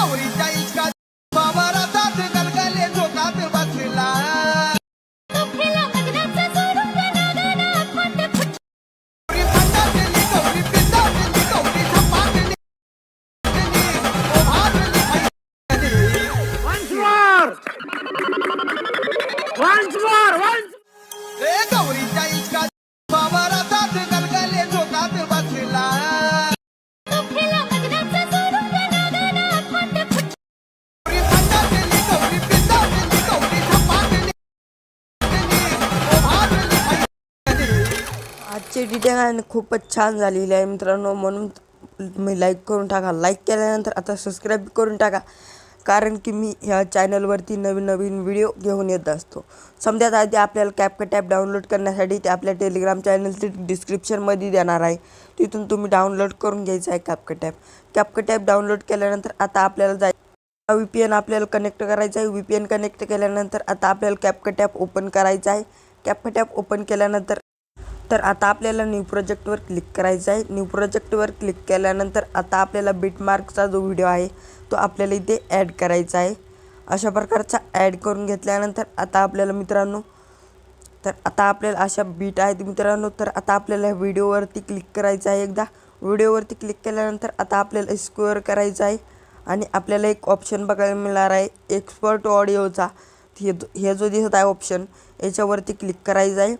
गौरीच्या इश्कात बाबा रातात गलगले झोकात बसला गौरीच्या इश्कात बाबा रातात गलगले झोकात बसला आजची डिटेल खूपच छान झालेली आहे मित्रांनो, म्हणून मी लाईक करून टाका. लाईक केल्यानंतर आता सबस्क्राईब करून टाका, कारण की मी ह्या चॅनलवरती नवीन नवीन व्हिडिओ घेऊन येत असतो. समजा आधी आपल्याला कॅपकट ॲप डाउनलोड करण्यासाठी ते आपल्या टेलिग्राम चॅनलची डिस्क्रिप्शनमध्ये देणार आहे, तिथून तुम्ही डाउनलोड करून घ्यायचं आहे CapCut app. CapCut app download केल्यानंतर आता आपल्याला VPN आपल्याला कनेक्ट करायचं आहे. VPN कनेक्ट केल्यानंतर आता आपल्याला कॅपकट ॲप ओपन करायचं आहे. कॅपकट ॲप ओपन केल्यानंतर आता आपल्याला न्यू प्रोजेक्टवर क्लिक करायचं आहे. न्यू प्रोजेक्टवर क्लिक केल्यानंतर आता आपल्याला बीटमार्कचा जो व्हिडिओ आहे तो आपल्याला इथे ॲड करायचा आहे. अशा प्रकारचा ॲड करून घेतल्यानंतर आता आपल्याला मित्रांनो, तर आता आपल्याला अशा बीट आहेत मित्रांनो, तर आता आपल्याला व्हिडिओवरती क्लिक करायचं आहे. एकदा व्हिडिओवरती क्लिक केल्यानंतर आता आपल्याला स्क्वेअर करायचं आहे आणि आपल्याला एक ऑप्शन बघायला मिळणार आहे एक्सपर्ट ऑडिओचा. हे जो दिसत आहे ऑप्शन, याच्यावरती क्लिक करायचं आहे.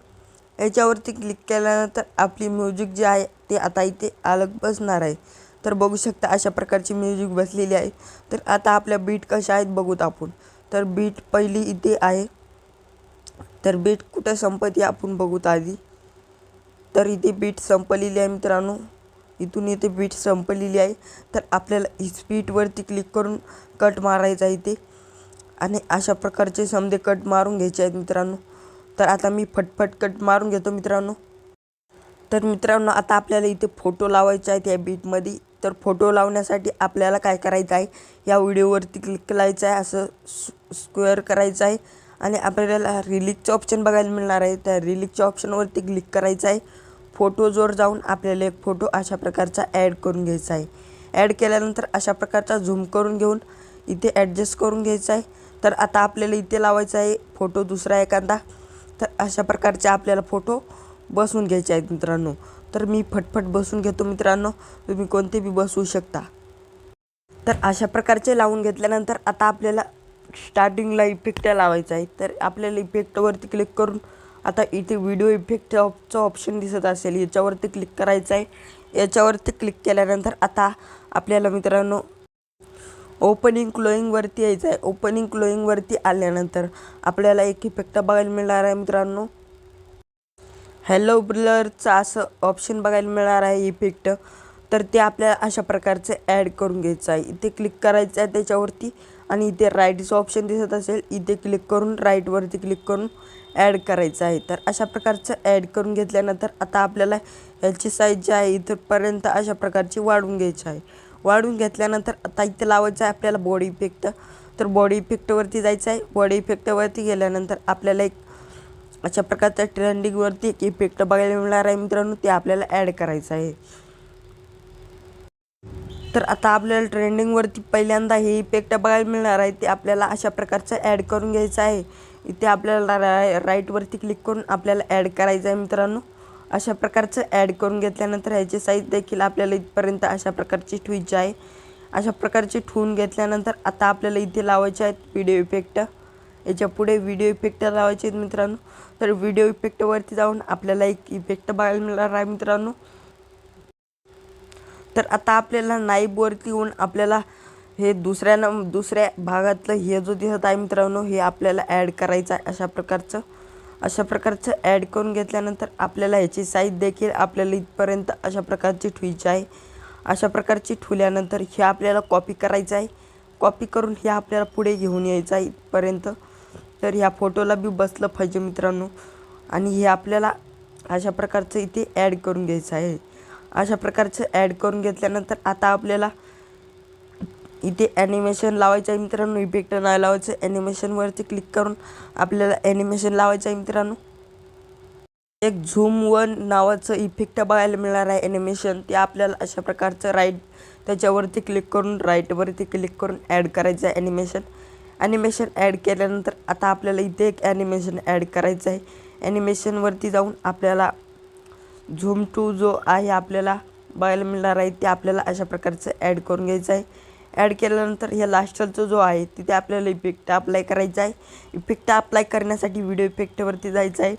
याच्यावरती क्लिक केल्यानंतर आपली म्युझिक जे आहे ते आता इथे अलग बसणार आहे. तर बघू शकता अशा प्रकारची म्युझिक बसलेली आहे. तर आता आपल्या बीट कशा आहेत बघूत आपण. तर बीट पहिली इथे आहे, तर बीट कुठं संपत आपण बघूत आधी. तर इथे बीट संपलेली आहे मित्रांनो, इथून इथे बीट संपलेली आहे. तर आपल्याला ही स्पीडवरती क्लिक करून कट मारायचा आहे इथे, आणि अशा प्रकारचे समजे कट मारून घ्यायचे आहेत मित्रांनो. तर आता मी फटफट कट मारून घेतो मित्रांनो. तर मित्रांनो आता आपल्याला इथे फोटो लावायचे आहेत या बीटमध्ये. तर फोटो लावण्यासाठी आपल्याला काय करायचं आहे, या व्हिडिओवरती क्लिक करायचं आहे, असं स्क्वेअर करायचं आहे आणि आपल्याला रिलीजचं ऑप्शन बघायला मिळणार आहे. त्या रिलीजच्या ऑप्शनवरती क्लिक करायचं आहे. फोटोजवर जाऊन आपल्याला एक फोटो अशा प्रकारचा ॲड करून घ्यायचा आहे. ॲड केल्यानंतर अशा प्रकारचा झूम करून घेऊन इथे ॲडजस्ट करून घ्यायचा आहे. तर आता आपल्याला इथे लावायचा आहे फोटो दुसरा एखादा. तर अशा प्रकारचे आपल्याला फोटो बसवून घ्यायचे आहेत मित्रांनो. तर मी फटफट बसवून घेतो मित्रांनो, तुम्ही कोणते बी बसवू शकता. तर अशा प्रकारचे लावून घेतल्यानंतर आता आपल्याला स्टार्टिंगला इफेक्ट लावायचा आहे. तर आपल्याला इफेक्टवरती क्लिक करून आता इथे व्हिडिओ इफेक्टचं ऑप्शन दिसत असेल, याच्यावरती क्लिक करायचं आहे. याच्यावरती क्लिक केल्यानंतर आता आपल्याला मित्रांनो ओपनिंग क्लोईंगवरती यायचं आहे. ओपनिंग क्लोईंगवरती आल्यानंतर आपल्याला एक इफेक्ट बघायला मिळणार आहे मित्रांनो, हॅलो ब्लरचा असं ऑप्शन बघायला मिळणार आहे इफेक्ट. तर ते आपल्याला अशा प्रकारचे ॲड करून घ्यायचं आहे. इथे क्लिक करायचं आहे त्याच्यावरती, आणि इथे राईटचं ऑप्शन दिसत असेल, इथे क्लिक करून राईटवरती क्लिक करून ॲड करायचं आहे. तर अशा प्रकारचं ॲड करून घेतल्यानंतर आता आपल्याला याची साईज जी आहे इथपर्यंत अशा प्रकारची वाढवून घ्यायची आहे. वाढवून घेतल्यानंतर आता इथे लावायचं आहे आपल्याला बॉडी इफेक्ट. तर बॉडी इफेक्टवरती जायचं आहे. बॉडी इफेक्टवरती गेल्यानंतर आपल्याला एक अशा प्रकारच्या ट्रेंडिंगवरती एक इफेक्ट बघायला मिळणार आहे मित्रांनो, ते आपल्याला ॲड करायचं आहे. तर आता आपल्याला ट्रेंडिंगवरती पहिल्यांदा हे इफेक्ट बघायला मिळणार आहे, ते आपल्याला अशा प्रकारचं ॲड करून घ्यायचं आहे. इथे आपल्याला राईटवरती क्लिक करून आपल्याला ॲड करायचं आहे मित्रांनो. अशा प्रकारचं ॲड करून घेतल्यानंतर ह्याची साईज देखील आपल्याला इथपर्यंत अशा प्रकारची ठेवायची आहे. अशा प्रकारची ठेवून घेतल्यानंतर आता आपल्याला इथे लावायचे आहेत व्हिडिओ इफेक्ट. याच्या पुढे व्हिडिओ इफेक्ट लावायचे आहेत मित्रांनो. तर व्हिडिओ इफेक्टवरती जाऊन आपल्याला एक इफेक्ट बघायला मिळणार आहे मित्रांनो. तर आता आपल्याला नाईबवरती येऊन आपल्याला हे दुसऱ्या भागातलं हे जो दिसत आहे मित्रांनो, हे आपल्याला ॲड करायचं आहे. अशा प्रकारचं ॲड करून घेतल्यानंतर आपल्याला ह्याची साईज देखील आपल्याला इथपर्यंत अशा प्रकारची ठेवायची आहे. अशा प्रकारची ठेवल्यानंतर हे आपल्याला कॉपी करायचं आहे. कॉपी करून हे आपल्याला पुढे घेऊन यायचं आहे इथपर्यंत. तर ह्या फोटोला बी बसलं पाहिजे मित्रांनो, आणि हे आपल्याला अशा प्रकारचं इथे ॲड करून घ्यायचं आहे. अशा प्रकारचं ॲड करून घेतल्यानंतर आता आपल्याला इथे ॲनिमेशन लावायचं आहे मित्रांनो. इफेक्ट नाही लावायचं, ॲनिमेशनवरती क्लिक करून आपल्याला ॲनिमेशन लावायचं आहे मित्रांनो. एक झूम वन नावाचं इफेक्ट बघायला मिळणार आहे ॲनिमेशन. ते आपल्याला अशा प्रकारचं राईट त्याच्यावरती क्लिक करून राईटवरती क्लिक करून ॲड करायचं आहे ॲनिमेशन ॲड केल्यानंतर आता आपल्याला इथे एक ॲनिमेशन ॲड करायचं आहे. ॲनिमेशनवरती जाऊन आपल्याला झूम टू जो आहे आपल्याला बघायला मिळणार आहे ते आपल्याला अशा प्रकारचं ॲड करून घ्यायचं आहे. ॲड केल्यानंतर ह्या लास्टचा जो आहे तिथे आपल्याला इफेक्ट अप्लाय करायचा आहे. इफेक्ट अप्लाय करण्यासाठी व्हिडिओ इफेक्टवरती जायचं आहे.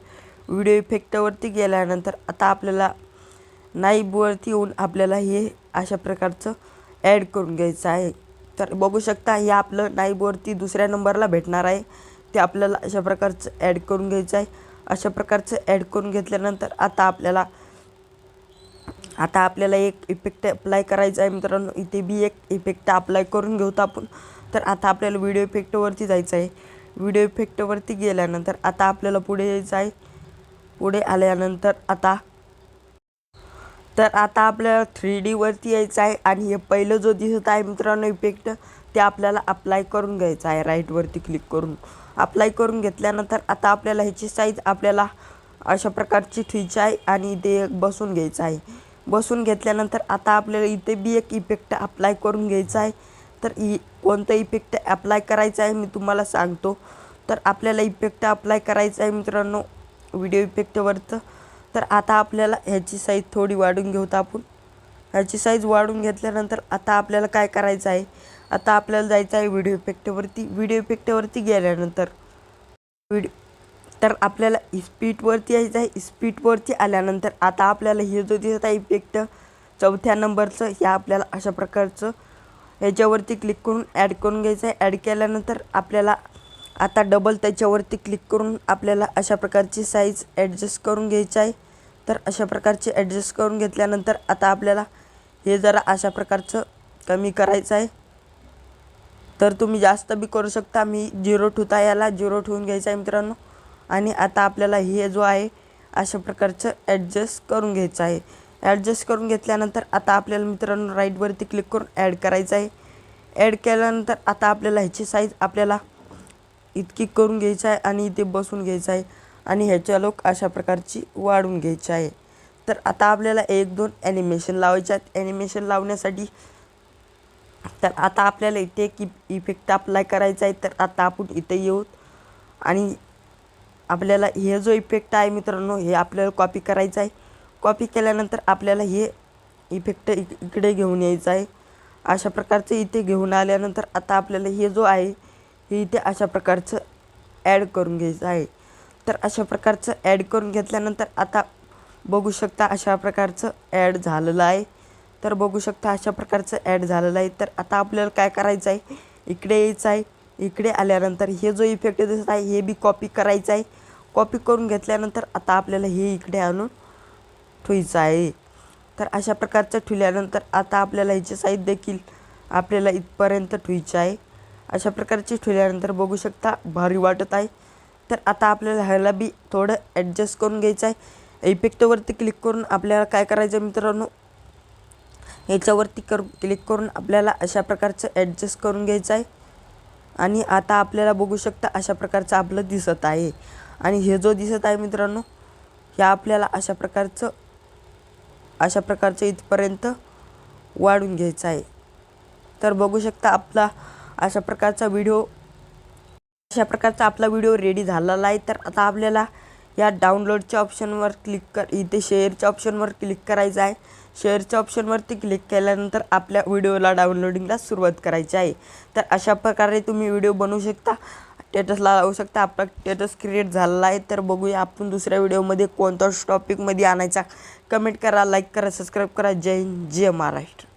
व्हिडिओ इफेक्टवरती गेल्यानंतर आता आपल्याला नाईबवरती येऊन आपल्याला हे अशा प्रकारचं ॲड करून घ्यायचं आहे. तर बघू शकता हे आपलं नाईबवरती दुसऱ्या नंबरला भेटणार आहे. ते आपल्याला अशा प्रकारचं ॲड करून घ्यायचं आहे. अशा प्रकारचं ॲड करून घेतल्यानंतर आता आपल्याला एक इफेक्ट अप्लाय करायचा आहे मित्रांनो. इथे बी एक इफेक्ट अप्लाय करून घेऊत आपण. तर आता आपल्याला व्हिडिओ इफेक्टवरती जायचं आहे. व्हिडिओ इफेक्टवरती गेल्यानंतर आता आपल्याला पुढे यायचं आहे. पुढे आल्यानंतर आता आपल्याला 3D वरती यायचं आहे आणि हे पहिलं जो दिसत आहे मित्रांनो इफेक्ट ते आपल्याला अप्लाय करून घ्यायचं आहे. राईटवरती क्लिक करून अप्लाय करून घेतल्यानंतर आता आपल्याला ह्याची साईज आपल्याला अशा प्रकारची ठेवायची आहे आणि इथे बसून घ्यायचं आहे. बसून घेतल्यानंतर आता आपल्याला इथे बी एक इफेक्ट अप्लाय करून घ्यायचा आहे. तर कोणतं इफेक्ट अप्लाय करायचं आहे मी तुम्हाला सांगतो. तर आपल्याला इफेक्ट अप्लाय करायचं आहे मित्रांनो व्हिडिओ इफेक्टवरचं. तर आता आपल्याला ह्याची साईज थोडी वाढवून घेऊत आपण. ह्याची साईज वाढवून घेतल्यानंतर आता आपल्याला काय करायचं आहे, आता आपल्याला जायचं आहे व्हिडिओ इफेक्टवरती. व्हिडिओ इफेक्टवरती गेल्यानंतर तर आपल्याला स्पीडवरती यायचं आहे. स्पीडवरती आल्यानंतर आता आपल्याला हे जो दिसत आहे इफेक्ट 4थ्या नंबरचं हे आपल्याला अशा प्रकारचं ह्याच्यावरती क्लिक करून ॲड करून घ्यायचं आहे. ॲड केल्यानंतर आपल्याला आता डबल त्याच्यावरती क्लिक करून आपल्याला अशा प्रकारची साईज ॲडजस्ट करून घ्यायची आहे. तर अशा प्रकारची ॲडजस्ट करून घेतल्यानंतर आता आपल्याला हे जरा अशा प्रकारचं कमी करायचं आहे. तर तुम्ही जास्त बी करू शकता. मी 0 ठेवता याला 0 ठेवून घ्यायचं आहे मित्रांनो. आणि आता आपल्याला हे जो आहे अशा प्रकारचं ॲडजस्ट करून घ्यायचं आहे. ॲडजस्ट करून घेतल्यानंतर आता आपल्याला मित्रांनो राईटवरती क्लिक करून ॲड करायचं आहे. ॲड केल्यानंतर आता आपल्याला ह्याची साईज आपल्याला इतकी करून घ्यायची आहे आणि इथे बसून घ्यायचं आहे आणि ह्याच्या लोक अशा प्रकारची वाढवून घ्यायची आहे. तर आता आपल्याला 1-2 ॲनिमेशन लावायचे आहेत. ॲनिमेशन लावण्यासाठी तर आता आपल्याला इथे एक इफेक्ट अप्लाय करायचा आहे. तर आता आपण इथे येऊ आणि आपल्याला हे जो इफेक्ट आहे मित्रांनो हे आपल्याला कॉपी करायचं आहे. कॉपी केल्यानंतर आपल्याला हे इफेक्ट इकडे घेऊन यायचं आहे. अशा प्रकारचं इथे घेऊन आल्यानंतर आता आपल्याला हे जो आहे हे इथे अशा प्रकारचं ॲड करून घ्यायचं आहे. तर अशा प्रकारचं ॲड करून घेतल्यानंतर आता बघू शकता अशा प्रकारचं ॲड झालेलं आहे. तर बघू शकता अशा प्रकारचं ॲड झालेलं आहे. तर आता आपल्याला काय करायचं आहे, इकडे यायचं आहे. इकडे आल्यानंतर हे जो इफेक्ट दिसत आहे हे बी कॉपी करायचं आहे. कॉपी करून घेतल्यानंतर आता आपल्याला हे इकडे आणून ठेवायचं आहे. तर अशा प्रकारचं ठेवल्यानंतर आता आपल्याला ह्याची साईज देखील आपल्याला इथपर्यंत ठेवायची आहे. अशा प्रकारची ठेवल्यानंतर बघू शकता भारी वाटत आहे. तर आता आपल्याला ह्याला बी थोडं ॲडजस्ट करून घ्यायचं आहे. इफेक्टवरती क्लिक करून आपल्याला काय करायचं मित्रांनो ह्याच्यावरती क्लिक करून आपल्याला अशा प्रकारचं ॲडजस्ट करून घ्यायचं आहे. आणि आता आपल्याला बघू शकता अशा प्रकारचं आपलं दिसत आहे. आणि हे जो दिसत आहे मित्रांनो हे आपल्याला अशा प्रकारचं इथपर्यंत वाढून घ्यायचं आहे. तर बघू शकता आपला अशा प्रकारचा आपला व्हिडिओ रेडी झालेला आहे. तर आता आपल्याला या डाउनलोडच्या ऑप्शनवर इथे शेअरच्या ऑप्शनवर क्लिक करायचं आहे. शेअरच्या ऑप्शनवरती क्लिक केल्यानंतर आपल्या व्हिडिओला डाउनलोडिंगला सुरुवात करायची आहे. तर अशा प्रकारे तुम्ही व्हिडिओ बनवू शकता, स्टेटसला लावू शकता. आपला स्टेटस क्रिएट झालेला आहे. तर बघूया आपण दुसऱ्या व्हिडिओमध्ये कोणत्या टॉपिकमध्ये आणायचा. कमेंट करा, लाईक करा, सबस्क्राईब करा. जय हिंद, जय महाराष्ट्र.